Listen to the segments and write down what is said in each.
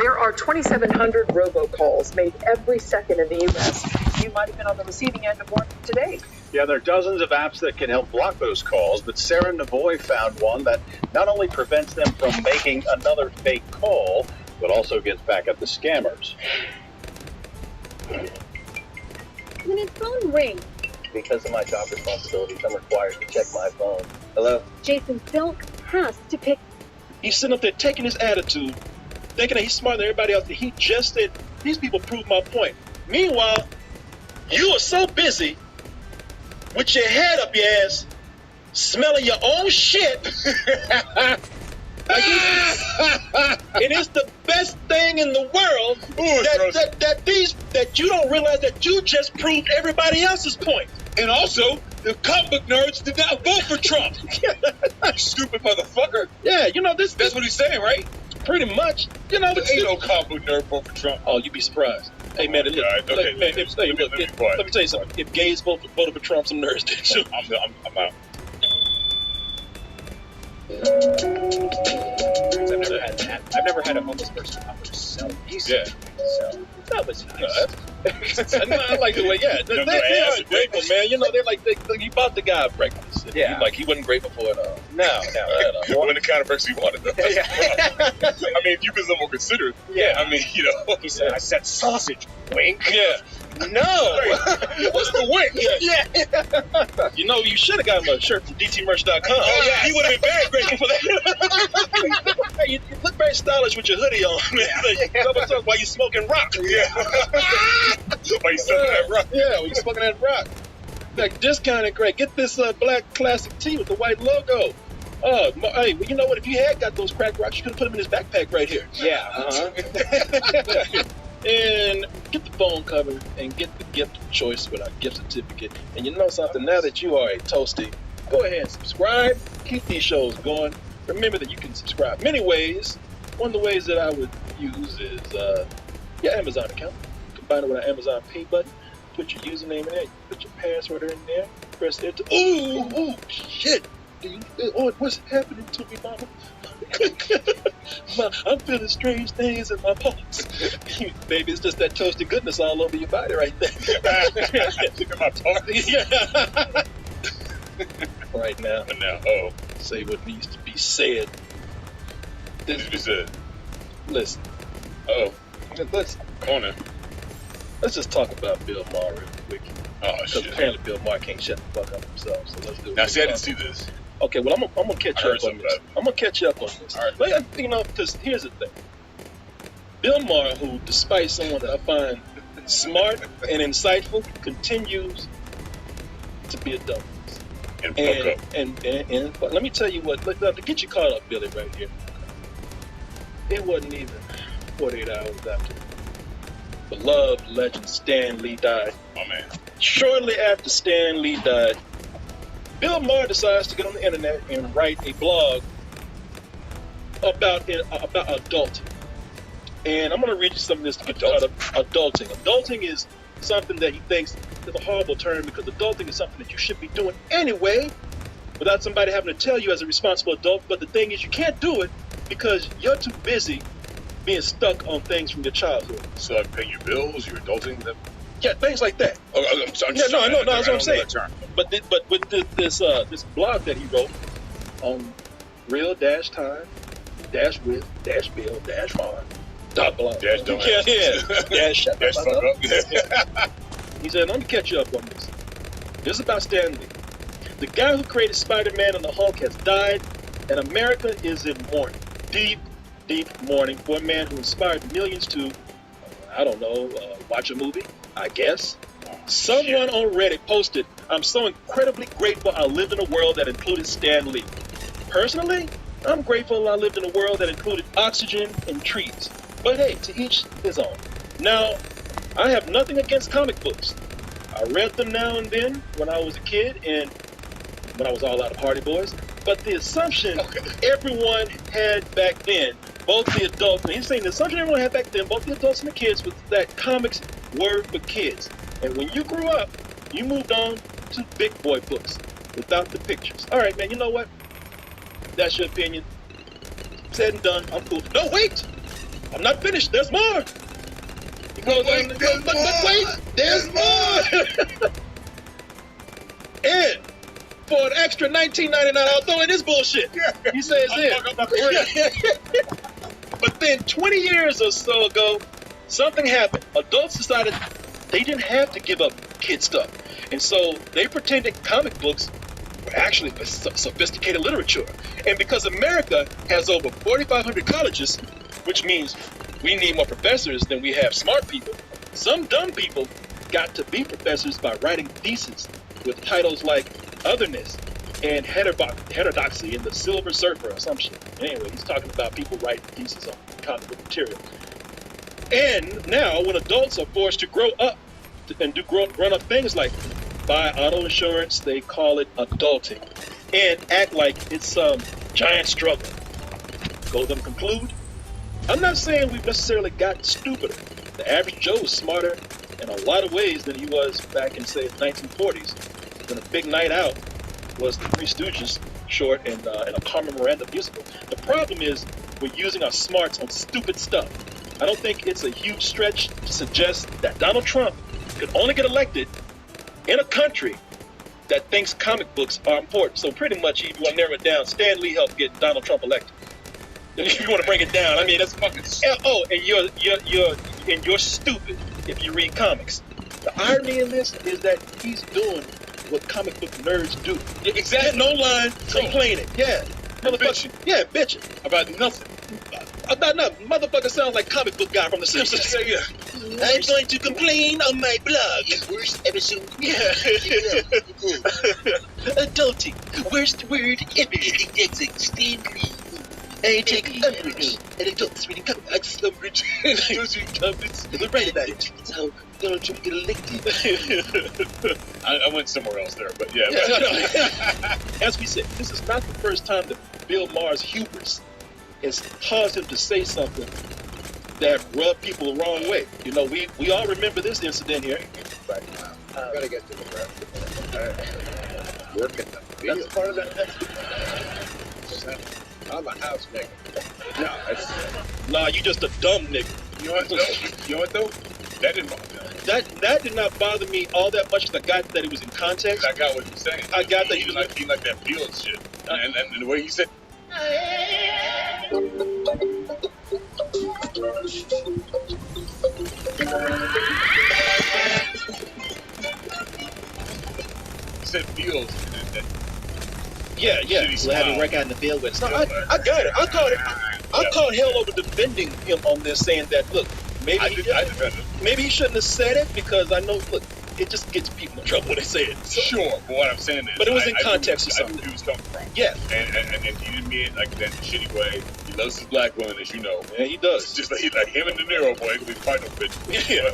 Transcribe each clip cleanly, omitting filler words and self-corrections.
There are 2,700 robocalls made every second in the U.S. You might have been on the receiving end of one today. Yeah, there are dozens of apps that can help block those calls, but Sarah Navoy found one that not only prevents them from making another fake call, but also gets back at the scammers. When his phone rings. Because of my job responsibilities, I'm required to check my phone. Hello? Jason Silk has to pick. He's sitting up there taking his attitude, thinking that he's smarter than everybody else. He just said, these people prove my point. Meanwhile, you are so busy with your head up your ass, smelling your own shit. It is the best thing in the world that you don't realize that you just proved everybody else's point. And also, the comic book nerds did not vote for Trump. Stupid motherfucker. Yeah, you know this. That's what he's saying, right? Pretty much. You know, but ain't no comic book nerd vote for Trump. Oh, you'd be surprised. Hey man, let me tell you something. If gays voted for Trump, some nerds did too. I'm out. I've never had a homeless person offer to sell me. Yeah. So that was nice. I like the way, yeah. They are grateful, man. You know, they're like, he bought the guy breakfast. Yeah. He wasn't grateful for it all. No. He wasn't the kind of person he wanted, though. Yeah. I mean, if you could more considerate. Yeah. I mean, you know. He said, I said sausage. Wink. Yeah. No. What's the wink? Yeah. You know, you should have got him a shirt from dtmerch.com. Oh, yeah. He would have been very grateful for that. Hey, you look very stylish with your hoodie on, man. Like, while you smoking rock. Yeah. While you smoking that rock. Yeah, while you smoking that rock. Like, just kind of great. Get this black classic tee with the white logo. Hey, well, you know what? If you had got those crack rocks, you could have put them in his backpack right here. Yeah. And get the phone cover and get the gift of choice with our gift certificate. And you know something? Now that you are a toasty, go ahead and subscribe. Keep these shows going. Remember that you can subscribe many ways. One of the ways that I would use is your Amazon account. Combine it with our Amazon Pay button. Put your username in there. Put your password in there. Press enter. Ooh, shit. What's happening to me, mama? I'm feeling strange things in my pulse. Baby, it's just that toasted goodness all over your body right there. In my pulse. Yeah. Right now. And now, say what needs to be said. This needs to be said. Listen. Let's just talk about Bill Maher real quick. Oh, shit. Because apparently Bill Maher can't shut the fuck up himself. So let's do it. Now, see, I didn't see this. Okay, well, I'm gonna catch you up on this. I'm gonna catch you up on this. All right. You know, because here's the thing. Bill Maher, who, despite someone that I find smart and insightful, continues to be a dumbass. And let me tell you what. To get you caught up, Billy, right here. It wasn't even 48 hours after beloved legend Stan Lee died. Oh man. Shortly after Stan Lee died, Bill Maher decides to get on the internet and write a blog about adulting. And I'm going to read you some of this to get out of adulting. Adulting is something that he thinks is a horrible term because adulting is something that you should be doing anyway without somebody having to tell you as a responsible adult. But the thing is, you can't do it because you're too busy being stuck on things from your childhood. So like paying your bills, you're adulting them? Yeah, things like that. I'm sorry. I know that's what I'm saying. But with this blog that he wrote on real-time-with-bill-maher.blog. He said, let me catch you up on this. This is about Stan Lee. The guy who created Spider-Man and the Hulk has died, and America is in mourning. Deep mourning for a man who inspired millions to, watch a movie, I guess. Someone on Reddit posted, I'm so incredibly grateful I lived in a world that included Stan Lee. Personally, I'm grateful I lived in a world that included oxygen and trees. But hey, to each his own. Now, I have nothing against comic books. I read them now and then when I was a kid and when I was all out of Hardy Boys. But the assumption everyone had back then, both the adults, and he's saying the assumption everyone had back then, both the adults and the kids, was that comics were for kids. And when you grew up, you moved on to big boy books without the pictures. All right, man, you know what? That's your opinion. Said and done. I'm cool. No, wait! I'm not finished. There's more. He goes on, but wait, there's more. And for an extra $19.99, I'll throw in this bullshit. He says it. But then 20 years or so ago, something happened. Adults decided they didn't have to give up kid stuff. And so they pretended comic books were actually sophisticated literature. And because America has over 4,500 colleges, which means we need more professors than we have smart people, some dumb people got to be professors by writing theses with titles like Otherness and Heterodoxy in the Silver Surfer or some shit. Anyway, he's talking about people writing theses on comic book material. And now, when adults are forced to grow up and do grown-up things like buy auto insurance, they call it adulting, and act like it's some giant struggle. Go to conclude, I'm not saying we've necessarily gotten stupider. The average Joe is smarter in a lot of ways than he was back in, say, the 1940s, when a big night out was the Three Stooges short and a Carmen Miranda musical. The problem is we're using our smarts on stupid stuff. I don't think it's a huge stretch to suggest that Donald Trump could only get elected in a country that thinks comic books are important. So pretty much, if you want to narrow it down, Stan Lee helped get Donald Trump elected. If you want to break it down, I mean, that's fucking. Oh, and you're stupid if you read comics. The irony in this is that he's doing what comic book nerds do. Exactly. No line, complaining. Yeah. Bitching. Yeah, bitching. About nothing. About nothing. Motherfucker sounds like comic book guy from The Simpsons. Yeah. I'm going to complain on my blog. Worst episode. Yeah. Adulting. Worst word ever. It's extremely. I take umbrage. And adults reading comics. Umbrage. Adults reading comics. They're right about it. That's how Donald Trump get elected. I went somewhere else there, but yeah. As we said, this is not the first time that Bill Maher's hubris has caused him to say something that rubbed people the wrong way. You know, we all remember this incident here. Right. I gotta get to the ground. Working the field. That's part of that. I'm a house nigga. No, that's. Nah, you just a dumb nigga. You know what though? That didn't bother me. That did not bother me all that much. I got that it was in context. I got what you're saying. I got that he was like that field shit. And the way he said. He said fields. Yeah. We'll have it work out in the field with. No, I got it. I caught hell over defending him on this, saying that look, maybe I defended him. Maybe he shouldn't have said it because I know. Look, it just gets people in trouble when they say it. So, sure, but what I'm saying is, but it was in context or something. I knew he was coming from. Yeah, and he didn't mean it like that shitty way. He loves his black women, as you know. Yeah, he does. It's just like him and De Niro, boy. We fight no bitch. Yeah.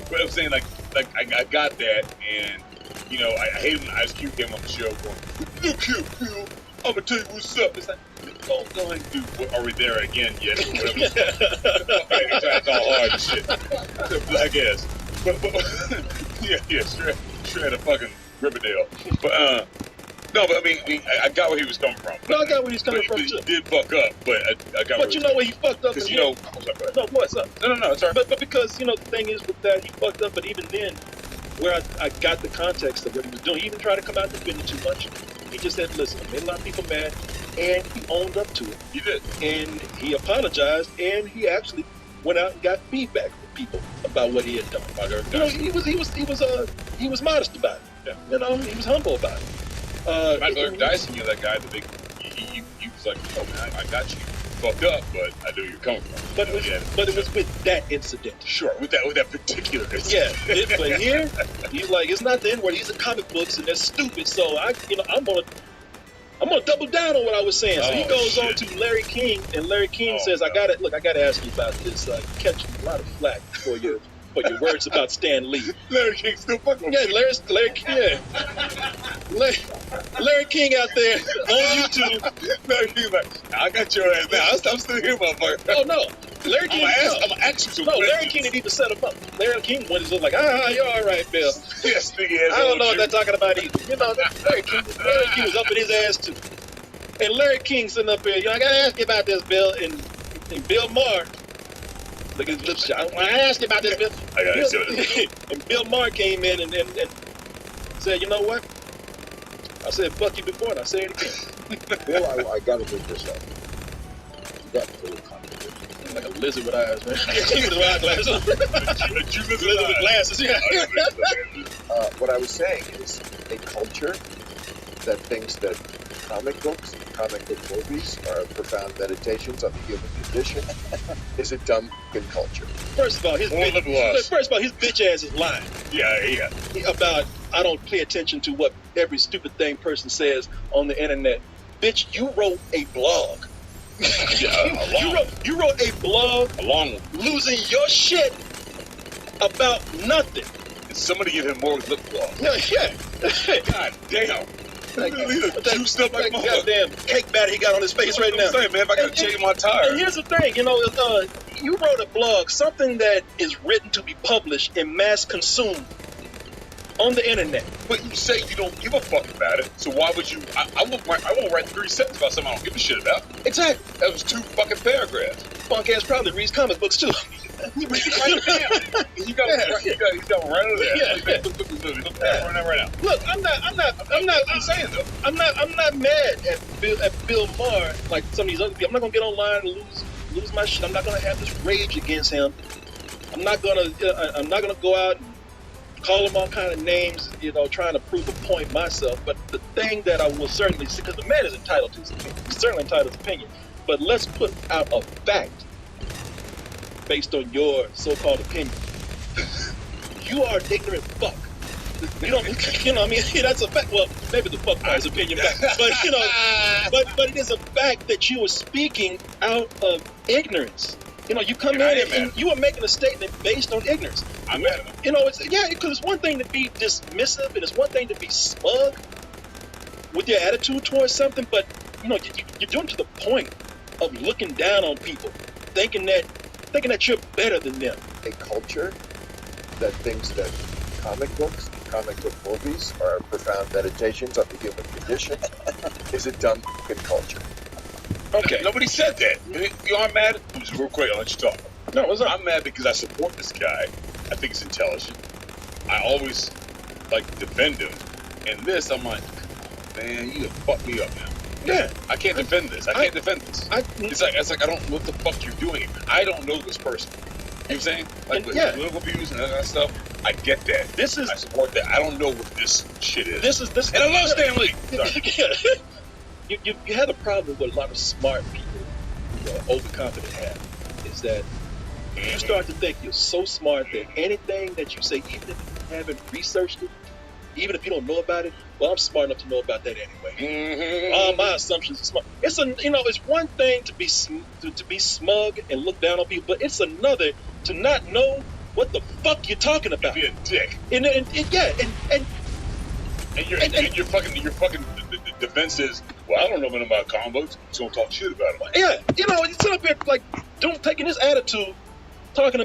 But I'm saying like I got that, and you know I hate when Ice Cube came on the show going, "Look here, Phil, I'm gonna tell you what's up." It's like, go ahead, dude. Are we there again yet? It's all hard and shit. Black ass. But yeah, straight a fucking Riverdale. But no, but I mean, I got where he was coming from. No, I got where he's coming from He too. did fuck up, but I got. But you know where he fucked up? Because you know, no, what's up? No, it's all right. But because you know the thing is with that he fucked up. But even then, where I got the context of what he was doing, he didn't try to come out defending too much. He just said, "Listen, I made a lot of people mad," and he owned up to it. He did, and he apologized, and he actually went out and got feedback from people about what he had done. You know, he was modest about it. Yeah. You know, he was humble about it. Eric Dyson, you're that guy that he was like, "Oh man, I got you fucked up, but I know you're coming from." But it was with that incident. Sure, with that particular incident. Yeah, but here he's like, it's not the N-word. These are comic books and they're stupid. So I'm gonna double down on what I was saying. So he goes on to Larry King, and Larry King says, "I gotta ask you about this. Catching a lot of flack for your words about Stan Lee." Larry King still fucking. Yeah, Larry King. Yeah. Larry King out there on YouTube. Larry King's like, "I got your ass now. I'm still here, motherfucker." Oh no, Larry King. I'm gonna ask you some questions. Larry King didn't even set him up. Larry King was like, you're all right, Bill. Yes, I don't know what they're talking about either. You know, Larry King was up in his ass too. And Larry King sitting up here, I gotta ask you about this, Bill. And And Bill Maher, look at his lip shot. When I asked him about this, I gotta say what and Bill Maher came in and said, you know what? I said fuck you before, and I say it again. Bill, I gotta bring this up. You got a little contradiction. Like a lizard with eyes, man. With eyeglasses. You Lizard with glasses, yeah. What I was saying is a culture that thinks that comic books, comic book movies are profound meditations on the human condition is a dumb fucking culture. First of all, his bitch ass is lying. Yeah. About I don't pay attention to what every stupid thing person says on the internet. Bitch, you wrote a blog. You wrote a blog losing your shit about nothing. Did somebody give him more lip gloss? Yeah. God damn. He's juiced up like that goddamn cake batter he got on his face right now. I'm saying, man, if I gotta change my tire. And here's the thing, you wrote a blog, something that is written to be published and mass consumed on the internet. But you say you don't give a fuck about it, so why would you? I won't write 3 sentences about something I don't give a shit about. Exactly. That was 2 fucking paragraphs. Punk ass probably reads comic books too. You got right over there. Yeah. Right now. Look, I'm saying though, I'm not mad at Bill Maher like some of these other people. I'm not gonna get online and lose my shit. I'm not gonna have this rage against him. I'm not gonna go out and call him all kind of names, trying to prove a point myself. But the thing that I will certainly say, because the man is entitled to his opinion, he's certainly entitled to his opinion. But let's put out a fact based on your so-called opinion. You are an ignorant fuck. You know what I mean? That's a fact. Well, maybe the fuck part is opinion back. But but it is a fact that you are speaking out of ignorance. You come in and you are making a statement based on ignorance. I'm mad at him. Because it's one thing to be dismissive and it's one thing to be smug with your attitude towards something, but you're doing it to the point of looking down on people, thinking that you're better than them. A culture that thinks that comic books, comic book movies are profound meditations on the human condition is a dumb fucking culture. Okay. Nobody said that. You are mad? Just real quick, I'll let you talk. No, what's up? I'm mad because I support this guy. I think he's intelligent. I always defend him. And this, I'm like, man, you done fucked me up now. Yeah. I can't defend this. I can't defend this. It's like I don't know what the fuck you're doing. I don't know this person. You know what I'm saying? With political views and that stuff. I get that. I support that. I don't know what this shit is. This and I love Stan Lee. You have a problem with a lot of smart people, overconfident have, is that you start to think you're so smart that anything that you say, even if you haven't researched it, even if you don't know about it, well, I'm smart enough to know about that anyway. All my assumptions are smart. It's one thing to be smug and look down on people, but it's another to not know what the fuck you're talking about. Be a dick. And your fucking defense is, well, I don't know nothing about combos, so don't talk shit about it. Yeah, you sit up here taking this attitude, talking about